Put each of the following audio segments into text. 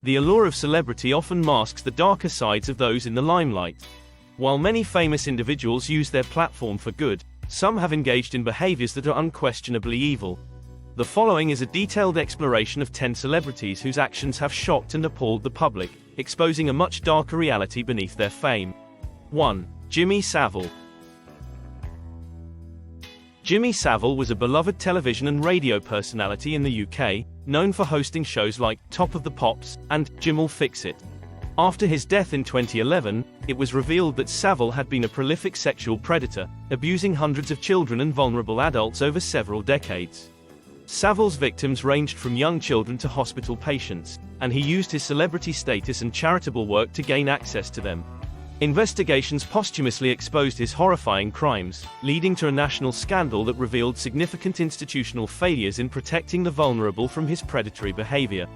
The allure of celebrity often masks the darker sides of those in the limelight. While many famous individuals use their platform for good, some have engaged in behaviors that are unquestionably evil. The following is a detailed exploration of 10 celebrities whose actions have shocked and appalled the public, exposing a much darker reality beneath their fame. 1. Jimmy Savile. Jimmy Savile was a beloved television and radio personality in the UK, known for hosting shows like Top of the Pops and Jim'll Fix It. After his death in 2011, it was revealed that Savile had been a prolific sexual predator, abusing hundreds of children and vulnerable adults over several decades. Savile's victims ranged from young children to hospital patients, and he used his celebrity status and charitable work to gain access to them. Investigations posthumously exposed his horrifying crimes, leading to a national scandal that revealed significant institutional failures in protecting the vulnerable from his predatory behavior.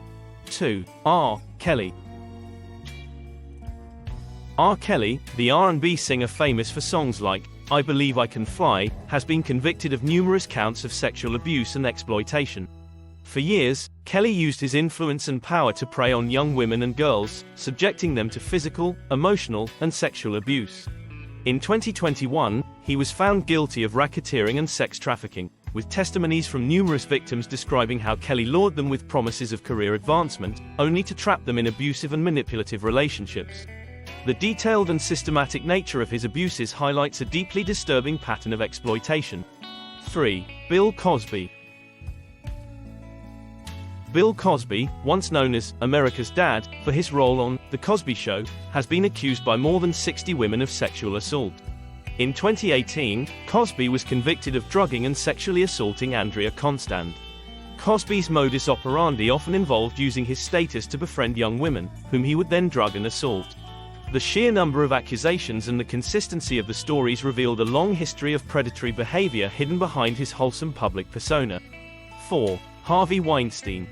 2. R. Kelly. R. Kelly, the R&B singer famous for songs like I Believe I Can Fly, has been convicted of numerous counts of sexual abuse and exploitation. For years, Kelly used his influence and power to prey on young women and girls, subjecting them to physical, emotional, and sexual abuse. In 2021, he was found guilty of racketeering and sex trafficking, with testimonies from numerous victims describing how Kelly lured them with promises of career advancement, only to trap them in abusive and manipulative relationships. The detailed and systematic nature of his abuses highlights a deeply disturbing pattern of exploitation. 3. Bill Cosby. Bill Cosby, once known as America's Dad for his role on The Cosby Show, has been accused by more than 60 women of sexual assault. In 2018, Cosby was convicted of drugging and sexually assaulting Andrea Constand. Cosby's modus operandi often involved using his status to befriend young women, whom he would then drug and assault. The sheer number of accusations and the consistency of the stories revealed a long history of predatory behavior hidden behind his wholesome public persona. 4. Harvey Weinstein.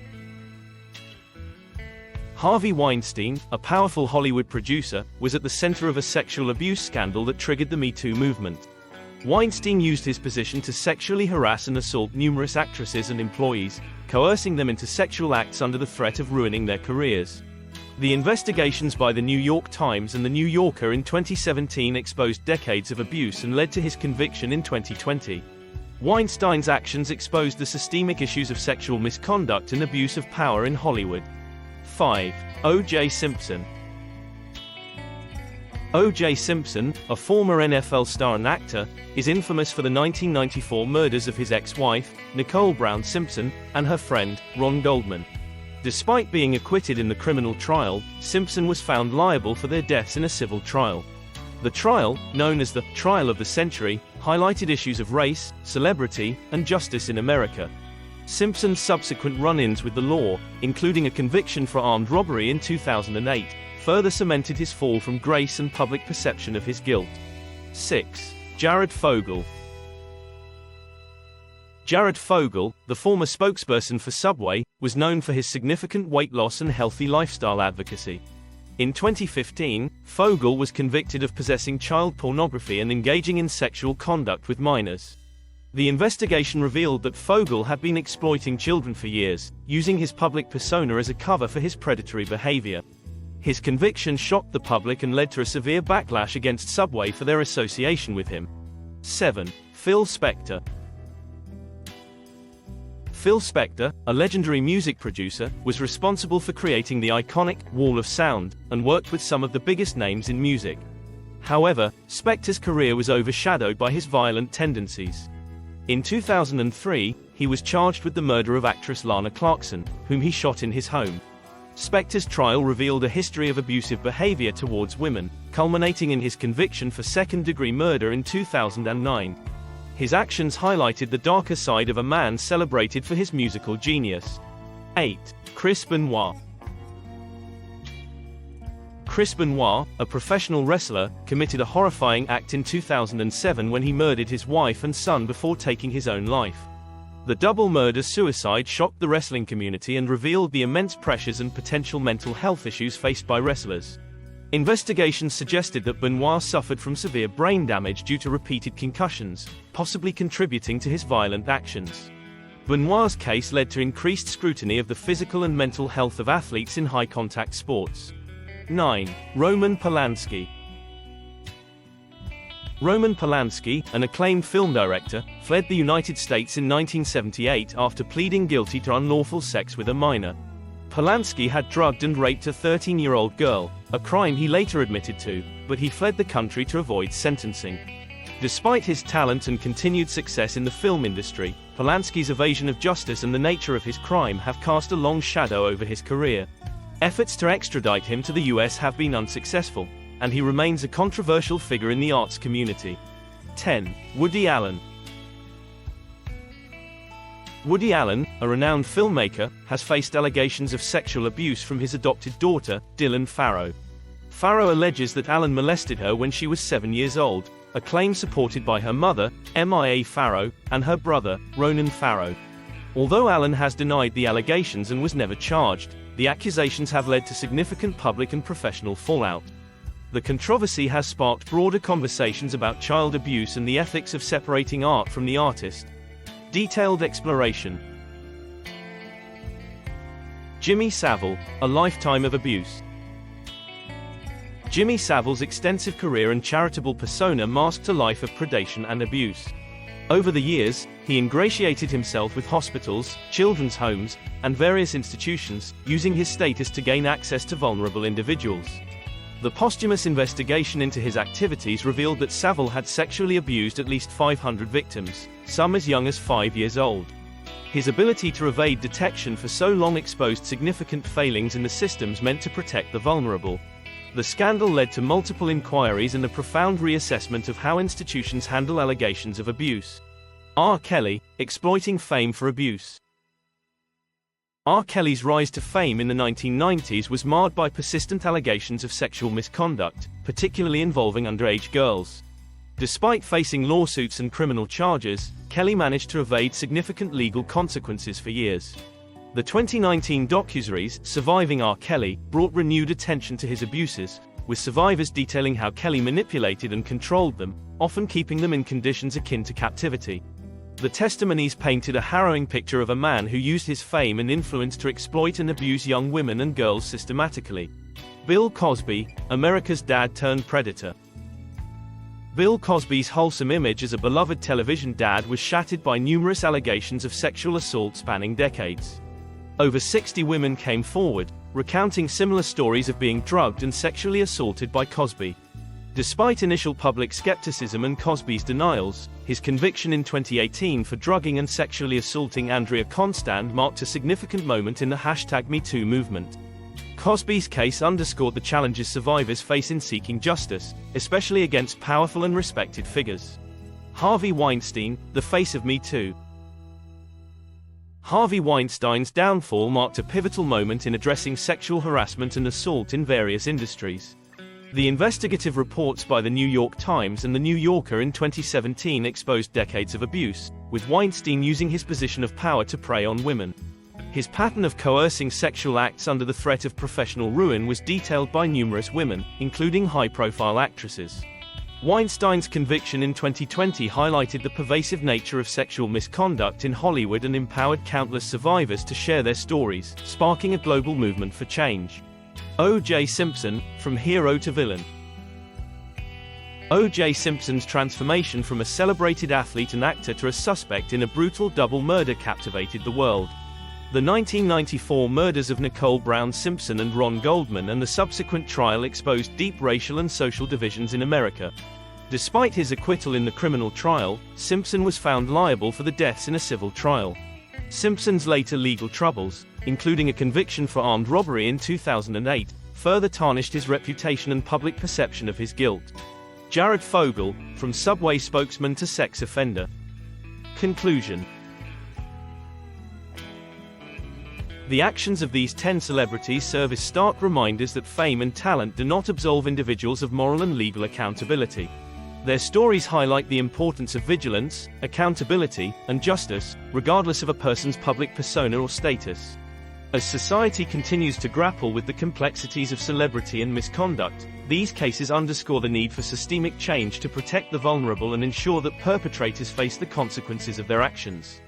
Harvey Weinstein, a powerful Hollywood producer, was at the center of a sexual abuse scandal that triggered the Me Too movement. Weinstein used his position to sexually harass and assault numerous actresses and employees, coercing them into sexual acts under the threat of ruining their careers. The investigations by the New York Times and the New Yorker in 2017 exposed decades of abuse and led to his conviction in 2020. Weinstein's actions exposed the systemic issues of sexual misconduct and abuse of power in Hollywood. 5. O.J. Simpson. O.J. Simpson, a former NFL star and actor, is infamous for the 1994 murders of his ex-wife, Nicole Brown Simpson, and her friend, Ron Goldman. Despite being acquitted in the criminal trial, Simpson was found liable for their deaths in a civil trial. The trial, known as the Trial of the Century, highlighted issues of race, celebrity, and justice in America. Simpson's subsequent run-ins with the law, including a conviction for armed robbery in 2008, further cemented his fall from grace and public perception of his guilt. 6. Jared Fogle. Jared Fogle, the former spokesperson for Subway, was known for his significant weight loss and healthy lifestyle advocacy. In 2015, Fogle was convicted of possessing child pornography and engaging in sexual conduct with minors. The investigation revealed that Fogle had been exploiting children for years, using his public persona as a cover for his predatory behavior. His conviction shocked the public and led to a severe backlash against Subway for their association with him. 7. Phil Spector. Phil Spector, a legendary music producer, was responsible for creating the iconic Wall of Sound, and worked with some of the biggest names in music. However, Spector's career was overshadowed by his violent tendencies. In 2003, he was charged with the murder of actress Lana Clarkson, whom he shot in his home. Spector's trial revealed a history of abusive behavior towards women, culminating in his conviction for second-degree murder in 2009. His actions highlighted the darker side of a man celebrated for his musical genius. 8. Chris Benoit. Chris Benoit, a professional wrestler, committed a horrifying act in 2007 when he murdered his wife and son before taking his own life. The double murder-suicide shocked the wrestling community and revealed the immense pressures and potential mental health issues faced by wrestlers. Investigations suggested that Benoit suffered from severe brain damage due to repeated concussions, possibly contributing to his violent actions. Benoit's case led to increased scrutiny of the physical and mental health of athletes in high-contact sports. 9. Roman Polanski. Roman Polanski, an acclaimed film director, fled the United States in 1978 after pleading guilty to unlawful sex with a minor. Polanski had drugged and raped a 13-year-old girl, a crime he later admitted to, but he fled the country to avoid sentencing. Despite his talent and continued success in the film industry, Polanski's evasion of justice and the nature of his crime have cast a long shadow over his career. Efforts to extradite him to the US have been unsuccessful, and he remains a controversial figure in the arts community. 10. Woody Allen. Woody Allen, a renowned filmmaker, has faced allegations of sexual abuse from his adopted daughter, Dylan Farrow. Farrow alleges that Allen molested her when she was 7 years old, a claim supported by her mother, Mia Farrow, and her brother, Ronan Farrow. Although Allen has denied the allegations and was never charged, the accusations have led to significant public and professional fallout. The controversy has sparked broader conversations about child abuse and the ethics of separating art from the artist. Detailed exploration. Jimmy Savile, a lifetime of abuse. Jimmy Savile's extensive career and charitable persona masked a life of predation and abuse. Over the years, he ingratiated himself with hospitals, children's homes, and various institutions, using his status to gain access to vulnerable individuals. The posthumous investigation into his activities revealed that Savile had sexually abused at least 500 victims, some as young as 5 years old. His ability to evade detection for so long exposed significant failings in the systems meant to protect the vulnerable. The scandal led to multiple inquiries and a profound reassessment of how institutions handle allegations of abuse. R. Kelly, exploiting fame for abuse. R. Kelly's rise to fame in the 1990s was marred by persistent allegations of sexual misconduct, particularly involving underage girls. Despite facing lawsuits and criminal charges, Kelly managed to evade significant legal consequences for years. The 2019 docuseries, Surviving R. Kelly, brought renewed attention to his abuses, with survivors detailing how Kelly manipulated and controlled them, often keeping them in conditions akin to captivity. The testimonies painted a harrowing picture of a man who used his fame and influence to exploit and abuse young women and girls systematically. Bill Cosby, America's dad-turned-predator. Bill Cosby's wholesome image as a beloved television dad was shattered by numerous allegations of sexual assault spanning decades. Over 60 women came forward, recounting similar stories of being drugged and sexually assaulted by Cosby. Despite initial public skepticism and Cosby's denials, his conviction in 2018 for drugging and sexually assaulting Andrea Constand marked a significant moment in the #MeToo movement. Cosby's case underscored the challenges survivors face in seeking justice, especially against powerful and respected figures. Harvey Weinstein, the face of Me Too. Harvey Weinstein's downfall marked a pivotal moment in addressing sexual harassment and assault in various industries. The investigative reports by the New York Times and the New Yorker in 2017 exposed decades of abuse, with Weinstein using his position of power to prey on women. His pattern of coercing sexual acts under the threat of professional ruin was detailed by numerous women, including high-profile actresses. Weinstein's conviction in 2020 highlighted the pervasive nature of sexual misconduct in Hollywood and empowered countless survivors to share their stories, sparking a global movement for change. O.J. Simpson, from hero to villain. O.J. Simpson's transformation from a celebrated athlete and actor to a suspect in a brutal double murder captivated the world. The 1994 murders of Nicole Brown Simpson and Ron Goldman and the subsequent trial exposed deep racial and social divisions in America. Despite his acquittal in the criminal trial, Simpson was found liable for the deaths in a civil trial. Simpson's later legal troubles, including a conviction for armed robbery in 2008, further tarnished his reputation and public perception of his guilt. Jared Fogle, from Subway spokesman to sex offender. Conclusion. The actions of these 10 celebrities serve as stark reminders that fame and talent do not absolve individuals of moral and legal accountability. Their stories highlight the importance of vigilance, accountability, and justice, regardless of a person's public persona or status. As society continues to grapple with the complexities of celebrity and misconduct, these cases underscore the need for systemic change to protect the vulnerable and ensure that perpetrators face the consequences of their actions.